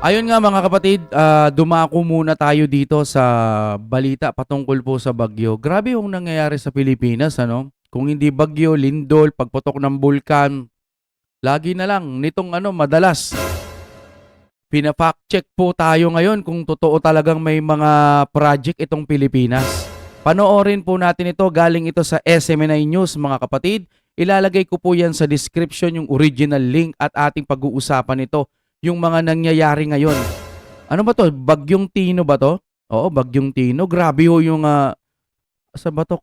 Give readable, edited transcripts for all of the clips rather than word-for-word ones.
Ayun nga mga kapatid, dumako muna tayo dito sa balita patungkol po sa bagyo. Grabe yung nangyayari sa Pilipinas, ano? Kung hindi bagyo, lindol, pagputok ng bulkan, lagi na lang nitong madalas. Pina-fact check po tayo ngayon kung totoo talagang may mga project itong Pilipinas. Panoorin po natin ito, galing ito sa SMNI News mga kapatid. Ilalagay ko po yan sa description yung original link at ating pag-uusapan ito, yung mga nangyayari ngayon. Ano ba to? Bagyong Tino ba to? Oo, Bagyong Tino. Grabe ho yung sa ba to?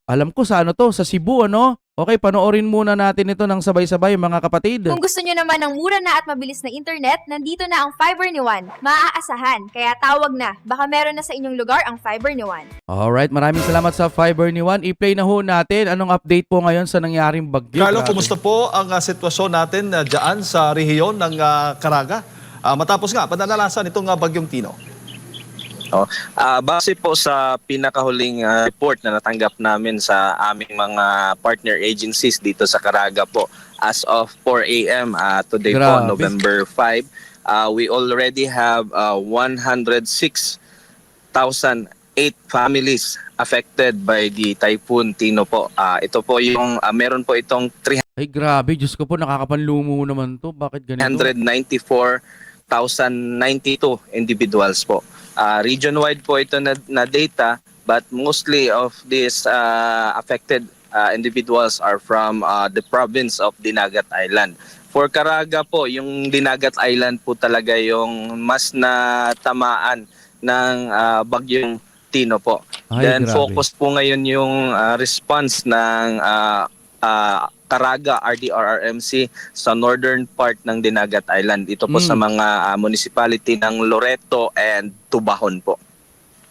Alam ko sa ano to, sa Cebu ano? Okay, panoorin muna natin ito ng sabay-sabay mga kapatid. Kung gusto nyo naman ng mura na at mabilis na internet, nandito na ang Fiber ni Juan. Maaasahan, kaya tawag na. Baka meron na sa inyong lugar ang Fiber ni Juan. Alright, maraming salamat sa Fiber ni Juan. I-play na ho natin. Anong update po ngayon sa nangyaring bagyo? Carlo, Grabe. kumusta po ang sitwasyon natin dyan sa rehiyon ng Caraga? Matapos nga, padalalasan itong Bagyong Tino. Base po sa pinakahuling report na natanggap namin sa aming mga partner agencies dito sa Caraga po, as of 4 a.m. Today po, Grabe. November 5, we already have 106,008 families affected by the Typhoon Tino po. Ito po yung meron po itong Ay grabe, Diyos ko po, nakakapanlumo naman to. Bakit ganito? 394,092 individuals po. Region-wide po ito na data, but mostly of these affected individuals are from the province of Dinagat Island. For Caraga po, yung Dinagat Island po talaga yung mas natamaan ng bagyong Tino po. Ay, Then grabe. focus po ngayon yung response ng Caraga RDRRMC sa northern part ng Dinagat Island. Ito po sa mga municipality ng Loreto and Tubahon po.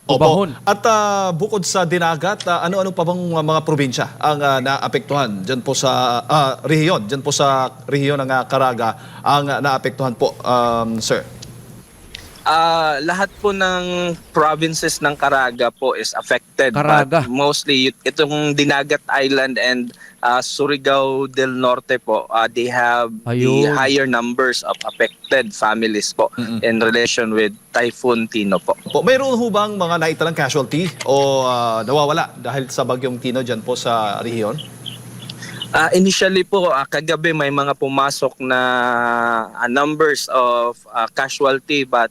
Tubahon. At bukod sa Dinagat, ano-ano pa bang mga probinsya ang naapektuhan dyan po sa rehiyon? Dyan po sa rehiyon ng Caraga ang naapektuhan po, sir? Lahat po ng provinces ng Caraga po is affected. Caraga. But mostly itong Dinagat Island and Surigao del Norte po, they have the Ayun. higher numbers of affected families po in relation with Typhoon Tino po. Mayroon ho bang mga naitalang casualty o nawawala dahil sa Bagyong Tino dyan po sa rehiyon? Initially po, kagabi may mga pumasok na numbers of casualty, but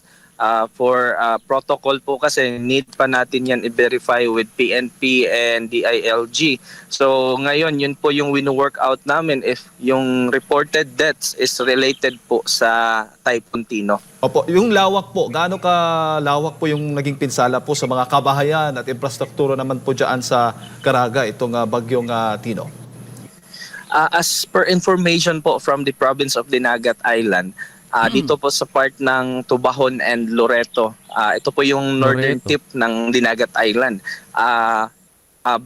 for protocol po kasi need pa natin yan i-verify with PNP and DILG. So ngayon yun po yung wino-work out namin if yung reported deaths is related po sa Typhoon Tino. Opo, yung lawak po, gaano ka lawak po yung naging pinsala po sa mga kabahayan at infrastruktura naman po dyan sa Caraga, itong Bagyong Tino? As per information po from the province of Dinagat Island, dito po sa part ng Tubahon and Loreto, ito po yung northern Loreto. tip ng Dinagat Island.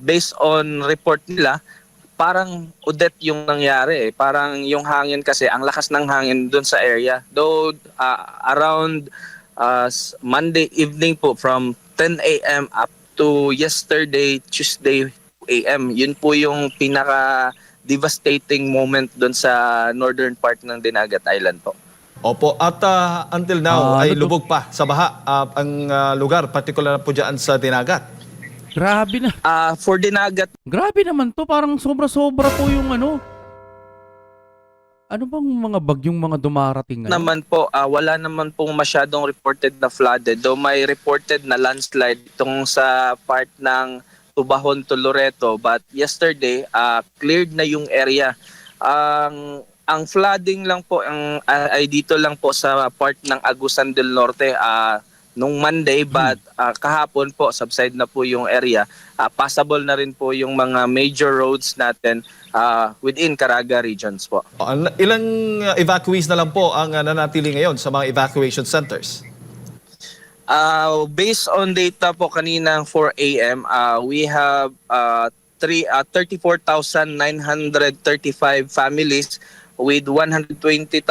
Based on report nila, parang udet yung nangyari. Parang yung hangin kasi, ang lakas ng hangin doon sa area. Though around Monday evening po from 10 a.m. up to yesterday, Tuesday a.m., yun po yung pinaka-devastating moment doon sa northern part ng Dinagat Island po. Opo, at until now ay ano to? lubog pa sa baha ang lugar, particular po dyan sa Dinagat. Grabe na. For Dinagat, Grabe naman to. Parang sobra-sobra po yung ano. Ano bang mga bagyong mga dumarating ngayon? naman po, wala naman pong masyadong reported na flooded. Though may reported na landslide itong sa part ng Tubahon to Loreto. But yesterday, cleared na yung area. Ang flooding lang po ay dito lang po sa part ng Agusan del Norte nung Monday, but kahapon po subside na po yung area. Passable na rin po yung mga major roads natin within Caraga regions po. Ilang evacuees na lang po ang nanatili ngayon sa mga evacuation centers? Based on data po kaninang 4 a.m., we have 34,935 families with 120,990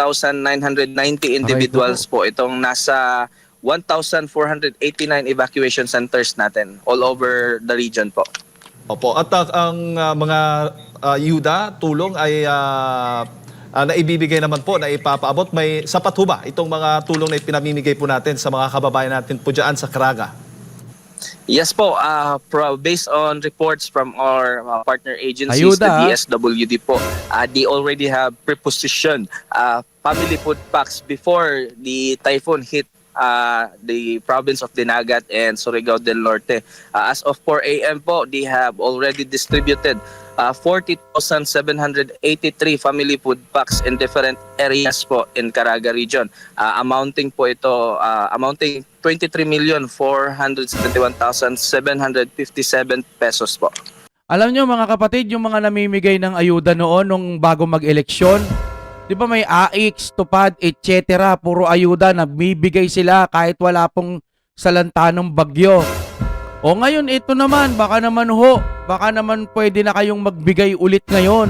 individuals po. Itong nasa 1,489 evacuation centers natin all over the region po. Opo, at ang mga ayuda, tulong ay na ibibigay naman po, na ipapaabot. May sapat ho ba itong mga tulong na ipinamimigay po natin sa mga kababayan natin po dyan sa Caraga? Yes po, based on reports from our partner agencies, Ayuda, the DSWD po, they already have prepositioned family food packs before the typhoon hit the province of Dinagat and Surigao del Norte. As of 4 a.m. po, they have already distributed 40,783 family food packs in different areas po in Caraga region. Amounting 23,471,757 pesos po. Alam nyo mga kapatid, yung mga namimigay ng ayuda noon nung bago mag-eleksyon, di ba may AIX, tupad, etc. Puro ayuda, nagbibigay sila kahit wala pong salanta ng bagyo. O ngayon, ito naman, baka naman pwede na kayong magbigay ulit ngayon.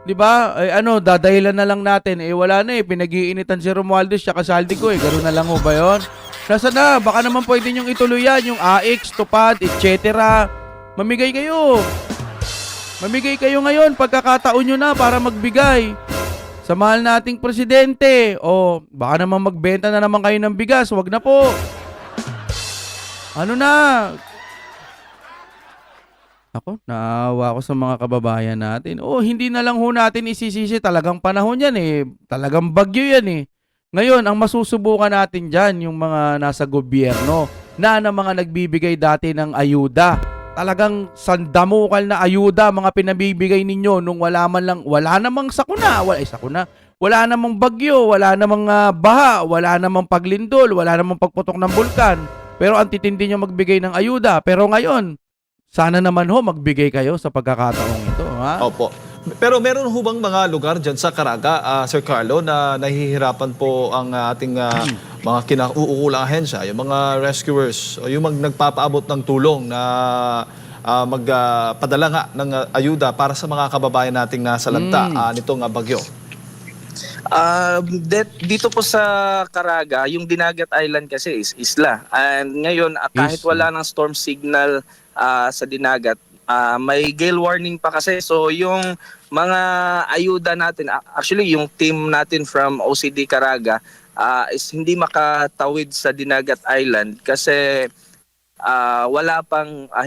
Di ba? Dadahilan na lang natin. Wala na pinag-iinitan si Romualdez siya kasaldi ko Ganoon na lang ho ba yun? Nasa na, baka naman pwede nyong ituloy yan, yung AIX, tupad, etc. Mamigay kayo. Mamigay kayo ngayon, pagkakataon nyo na para magbigay. Sa mahal nating presidente. O, baka naman magbenta na naman kayo ng bigas. Wag na po. Ano na? Ako, naawa ako sa mga kababayan natin. Hindi na lang ho natin isisisi. Talagang panahon yan Talagang bagyo yan Ngayon, ang masusubukan natin dyan, yung mga nasa gobyerno na mga nagbibigay dati ng ayuda. Talagang sandamukal na ayuda mga pinabibigay ninyo nung wala namang sakuna, wala namang bagyo, wala namang baha, wala namang paglindol, wala namang pagputok ng bulkan. Pero ang titindi nyo magbigay ng ayuda. Pero ngayon, sana naman magbigay kayo sa pagkakataong ito. Ha? Opo. Pero meron ho bang mga lugar dyan sa Caraga, Sir Carlo, na nahihirapan po ang ating mga kinauukulang ahensya, yung mga rescuers, o yung nagpapaabot ng tulong na magpadala nga ng ayuda para sa mga kababayan nating nasalanta nitong bagyo? Dito po sa Caraga, yung Dinagat Island kasi is isla. And ngayon, kahit wala ng storm signal sa Dinagat, may gale warning pa kasi. So yung mga ayuda natin, actually yung team natin from OCD Caraga is hindi makatawid sa Dinagat Island kasi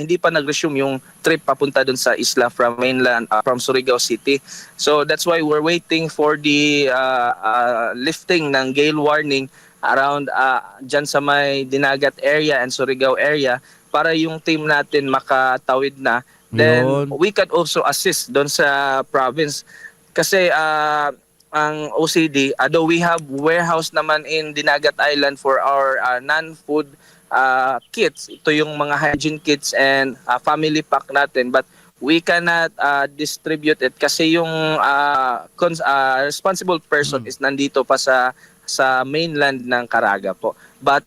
hindi pa nag-resume yung trip papunta dun sa isla from mainland, from Surigao City. So that's why we're waiting for the lifting ng gale warning around dyan sa may Dinagat area and Surigao area para yung team natin makatawid na. Then we can also assist doon sa province kasi ang OCD, although we have warehouse naman in Dinagat Island for our non-food kits, ito yung mga hygiene kits and family pack natin, but we cannot distribute it kasi yung responsible person is nandito pa sa mainland ng Caraga po. But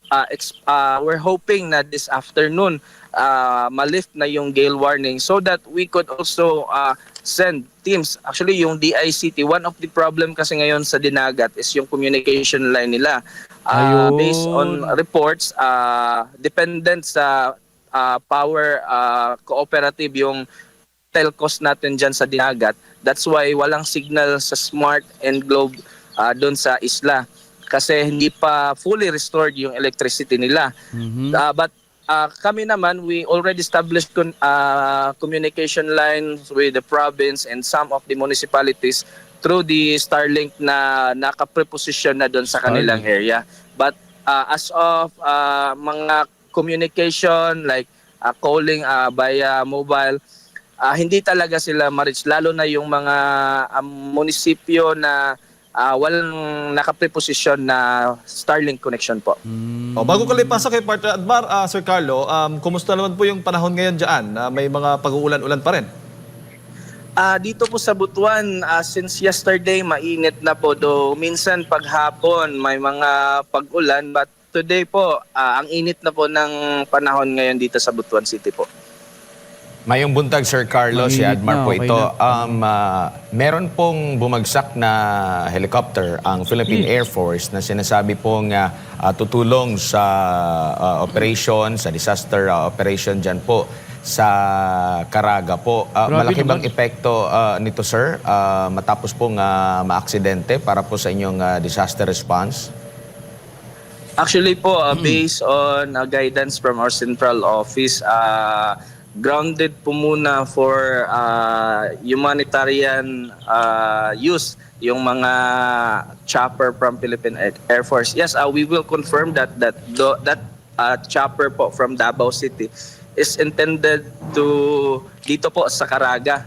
we're hoping na this afternoon malift na yung gale warning so that we could also send teams. Actually, yung DICT, one of the problem kasi ngayon sa Dinagat is yung communication line nila. Based on reports, dependent sa power cooperative yung telcos natin dyan sa Dinagat. That's why walang signal sa Smart and Globe doon sa isla. Kasi hindi pa fully restored yung electricity nila. But kami naman, we already established communication lines with the province and some of the municipalities through the Starlink na naka-preposition na doon sa kanilang area. But as of mga communication like calling via mobile, hindi talaga sila ma-reach. Lalo na yung mga munisipyo na walang naka-preposition na Starlink connection po. Bago ko lipasa kay Partner Admar, Sir Carlo, kumusta naman po yung panahon ngayon dyan? May mga pag-uulan-ulan pa rin? Dito po sa Butuan, since yesterday, mainit na po. Do minsan paghapon may mga pag-ulan, but today po, ang init na po ng panahon ngayon dito sa Butuan City po. Mayong buntag, Sir Carlo, si Admar po ito. Meron pong bumagsak na helicopter ang Philippine Air Force na sinasabi pong tutulong sa operation, sa disaster operation dyan po sa Caraga po. Grabe Malaki bang naman. epekto nito, sir, matapos pong maaksidente para po sa inyong disaster response? Actually po, based on guidance from our central office, grounded po muna for humanitarian use yung mga chopper from Philippine Air Force. Yes, we will confirm that chopper po from Davao City is intended to dito po sa Caraga.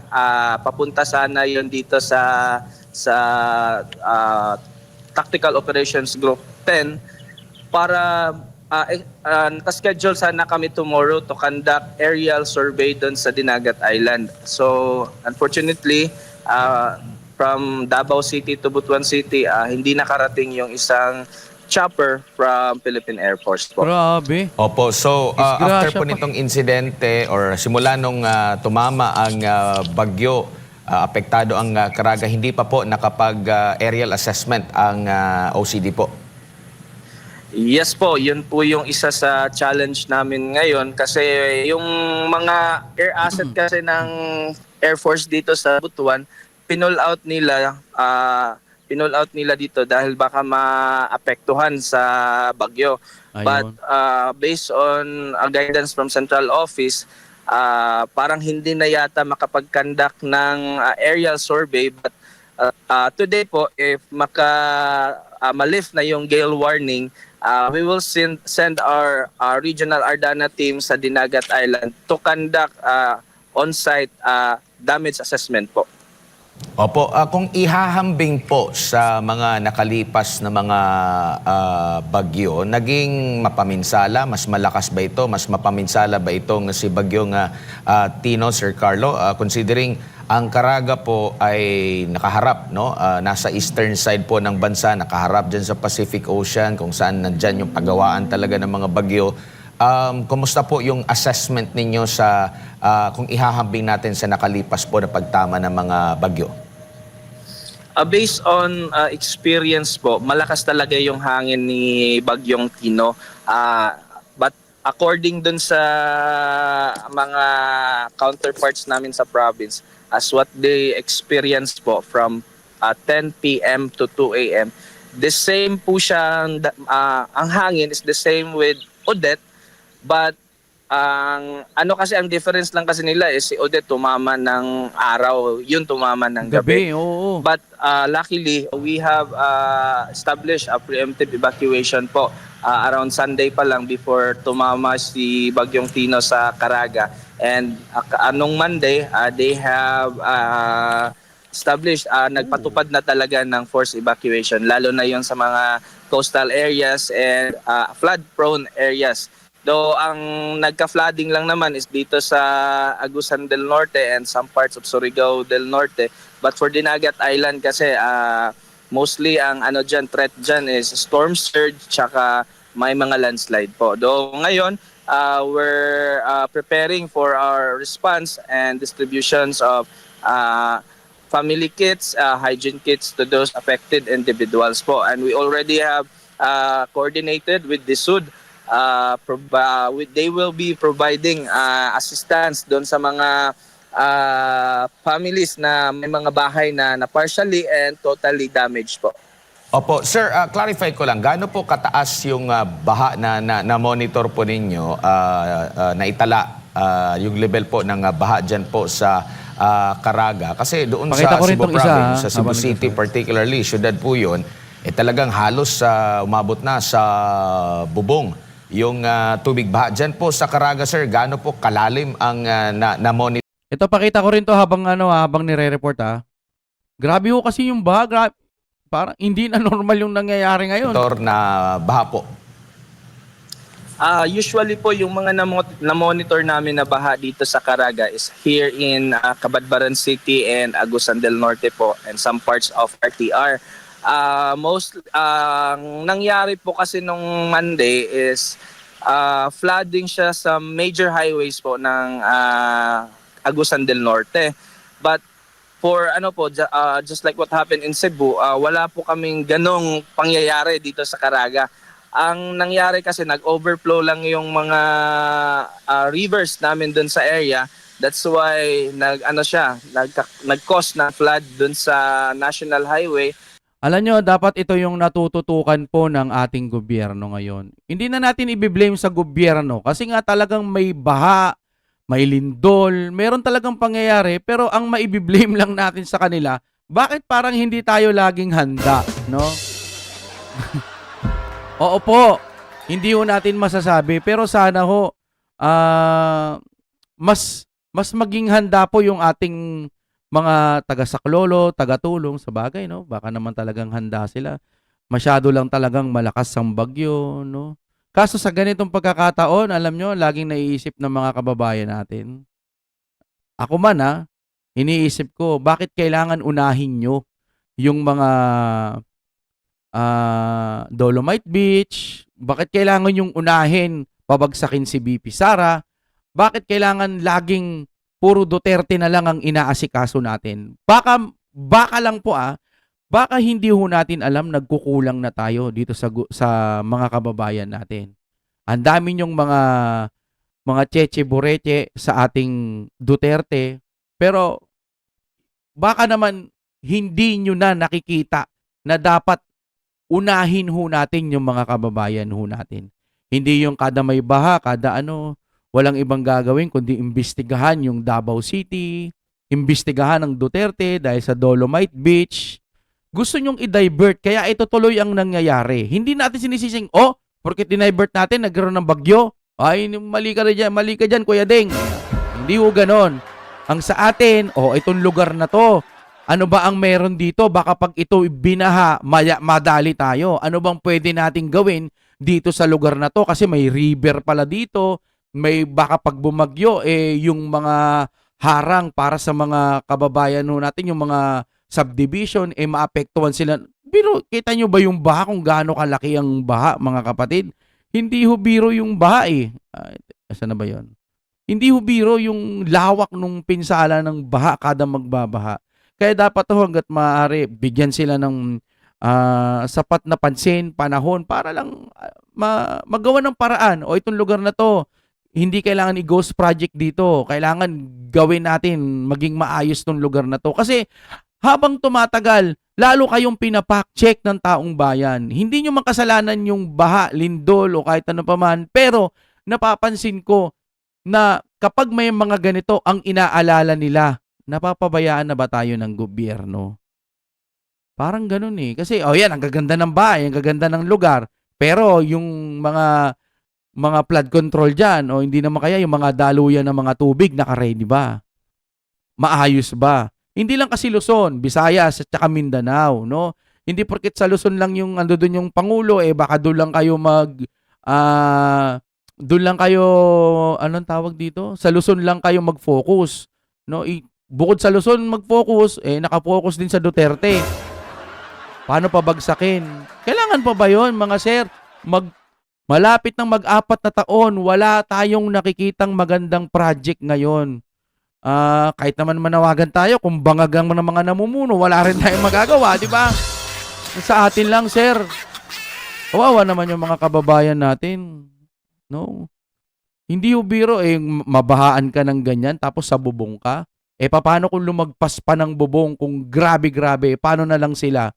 Papunta sana yon dito sa Tactical Operations Group 10 para nakaschedule sana kami tomorrow to conduct aerial survey doon sa Dinagat Island. So, unfortunately, from Davao City to Butuan City, hindi nakarating yung isang chopper from Philippine Air Force po. Grabe. Opo, so after Disgrasya po pa. nitong insidente or simula nung tumama ang bagyo, apektado ang Caraga, hindi pa po nakapag-aerial assessment ang OCD po. Yes po, yun po yung isa sa challenge namin ngayon kasi yung mga air asset kasi ng Air Force dito sa Butuan, pinull out nila dito dahil baka maapektuhan sa bagyo. Ayun. But based on guidance from Central Office, parang hindi na yata makapag-conduct ng aerial survey, but today po, if malift na yung gale warning, we will send our regional Ardana team sa Dinagat Island to conduct on-site damage assessment po. Opo, kung ihahambing po sa mga nakalipas na mga bagyo, naging mapaminsala, mas malakas ba ito, mas mapaminsala ba itong si bagyong Tino, Sir Carlo, considering ang Caraga po ay nakaharap, no? Nasa eastern side po ng bansa, nakaharap dyan sa Pacific Ocean, kung saan nandyan yung pagawaan talaga ng mga bagyo. Kumusta po yung assessment ninyo sa kung ihahambing natin sa nakalipas po na pagtama ng mga bagyo? Based on experience po, malakas talaga yung hangin ni Bagyong Tino. But according dun sa mga counterparts namin sa province, as what they experienced po from 10 p.m. to 2 a.m., the same po siya, ang hangin is the same with Odette, but ang ang difference lang kasi nila is si Odette tumama ng araw, yun tumama ng gabi. Gabi, oo. But luckily, we have established a preemptive evacuation po around Sunday pa lang before tumama si Bagyong Tino sa Caraga. And anong Monday, they have established, nagpatupad na talaga ng forced evacuation, lalo na yon sa mga coastal areas and flood-prone areas. Though ang nagka-flooding lang naman is dito sa Agusan del Norte and some parts of Surigao del Norte. But for Dinagat Island kasi mostly ang threat dyan is storm surge tsaka may mga landslide po. Though ngayon we're preparing for our response and distributions of family kits, hygiene kits to those affected individuals po. And we already have coordinated with the SUD. They will be providing assistance doon sa mga families na may mga bahay na partially and totally damaged po. Opo, sir, clarify ko lang, gaano po kataas yung baha na monitor po ninyo, na itala yung level po ng baha dyan po sa Caraga? Kasi doon Pakita sa ko rin Cebu tong isa, Province, sa Cebu habang City nagsasabi. particularly, syudad po yun, talagang halos umabot na sa bubong yung tubig baha. Dyan po sa Caraga, sir, gaano po kalalim ang na-monitor Ito, pakita ko rin to habang nire-report Grabe ho kasi yung baha. Parang hindi na normal yung nangyayari ngayon. na baha po? Usually po yung mga na-monitor namin na baha dito sa Caraga is here in Cabadbaran City and Agusan del Norte po and some parts of RTR. Nangyari po kasi nung Monday is flooding siya sa major highways po ng Agusan del Norte. But for just like what happened in Cebu, wala po kaming ganong pangyayari dito sa Caraga. Ang nangyari kasi nag-overflow lang yung mga rivers namin dun sa area. That's why nag-cause na flood dun sa National Highway. Alam nyo, dapat ito yung natututukan po ng ating gobyerno ngayon. Hindi na natin i-blame sa gobyerno kasi nga talagang may baha, may lindol, meron talagang pangyayari, pero ang maibiblame lang natin sa kanila, bakit parang hindi tayo laging handa, no? Oo po, hindi ho natin masasabi, pero sana ho, mas maging handa po yung ating mga taga-saklolo, taga-tulong sa bagay, no? Baka naman talagang handa sila. Masyado lang talagang malakas ang bagyo, no? Kaso sa ganitong pagkakataon, alam nyo, laging naiisip ng mga kababayan natin. Ako man iniisip ko, bakit kailangan unahin nyo yung mga Dolomite Beach? Bakit kailangan yung unahin pabagsakin si BP Sara? Bakit kailangan laging puro Duterte na lang ang inaasikaso natin? Baka lang po baka hindi ho natin alam nagkukulang na tayo dito sa mga kababayan natin. Ang dami nyong mga cheche bureche sa ating Duterte, pero baka naman hindi nyo na nakikita na dapat unahin ho natin yung mga kababayan ho natin. Hindi yung kada may baha, kada walang ibang gagawin kundi imbestigahan yung Davao City, imbestigahan ang Duterte dahil sa Dolomite Beach. Gusto nyong i-divert, kaya ito tuloy ang nangyayari. Hindi natin sinisising, porque dinivert natin, nagkaroon ng bagyo. Ay, mali ka dyan, Kuya Deng. Hindi ho ganon. Ang sa atin, itong lugar na to, ano ba ang meron dito? Baka pag ito binaha, madali tayo. Ano bang pwede nating gawin dito sa lugar na to? Kasi may river pala dito. May baka pag bumagyo, yung mga harang para sa mga kababayan ho natin, yung mga subdivision, maapektuhan sila. Biro, kita nyo ba yung baha kung gaano kalaki ang baha, mga kapatid? Hindi ho biro yung baha Asa na ba yun? Hindi ho biro yung lawak nung pinsala ng baha kada magbabaha. Kaya dapat hangga't maaari, bigyan sila ng sapat na pansin, panahon, para lang magawa ng paraan. Itong lugar na to, hindi kailangan i-ghost project dito. Kailangan gawin natin, maging maayos tong lugar na to. Kasi habang tumatagal, lalo kayong pinapack-check ng taong bayan. Hindi nyo makasalanan yung baha, lindol o kahit ano pa man. Pero napapansin ko na kapag may mga ganito ang inaalala nila, napapabayaan na ba tayo ng gobyerno? Parang ganun Kasi, yan, ang gaganda ng bahay, ang gaganda ng lugar. Pero yung mga flood control dyan, hindi naman kaya yung mga daluyan ng mga tubig, naka-ready ba? Maayos ba? Hindi lang kasi Luzon, Visayas at saka Mindanao, no? Hindi porket sa Luzon lang yung doon yung pangulo, baka doon lang kayo doon lang kayo, anong tawag dito? Sa Luzon lang kayo mag-focus, no? Bukod sa Luzon mag-focus, naka-focus din sa Duterte. Paano pabagsakin? Kailangan pa ba 'yon, mga sir? Malapit ng mag-4 na taon, wala tayong nakikitang magandang project ngayon. Kahit naman manawagan tayo, kung bangagang ng mga namumuno, wala rin tayong magagawa, di ba? Sa atin lang, sir. Kawawa naman yung mga kababayan natin. No? Hindi yung biro, mabahaan ka ng ganyan, tapos sa bubong ka. Paano kung lumagpas pa ng bubong, kung grabe-grabe, paano na lang sila?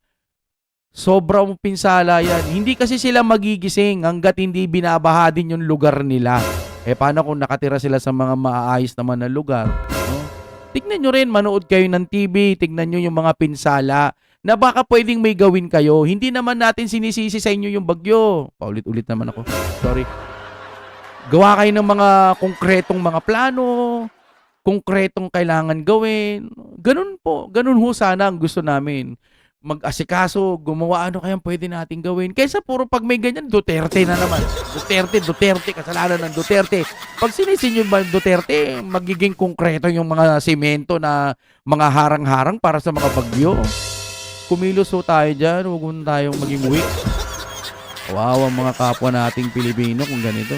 Sobrang pinsala yan. Hindi kasi sila magigising hanggat hindi binabaha din yung lugar nila. Paano kung nakatira sila sa mga maaayos naman na lugar? No? Tignan nyo rin, manood kayo ng TV, tignan nyo yung mga pinsala na baka pwedeng may gawin kayo. Hindi naman natin sinisisi sa inyo yung bagyo. Paulit-ulit naman ako. Sorry. Gawa kayo ng mga konkretong mga plano, konkretong kailangan gawin. Ganun po. Ganun ho sana ang gusto namin. Mag-asikaso, gumawa kayang pwede natin gawin. Kaysa puro pag may ganyan, Duterte na naman. Duterte, kasalanan ng Duterte. Pag sinisin yung Duterte, magiging konkreto yung mga simento na mga harang-harang para sa mga bagyo. Kumilos ho tayo dyan, huwag mo tayong maging weak. Kawawa mga kapwa nating Pilipino kung ganito.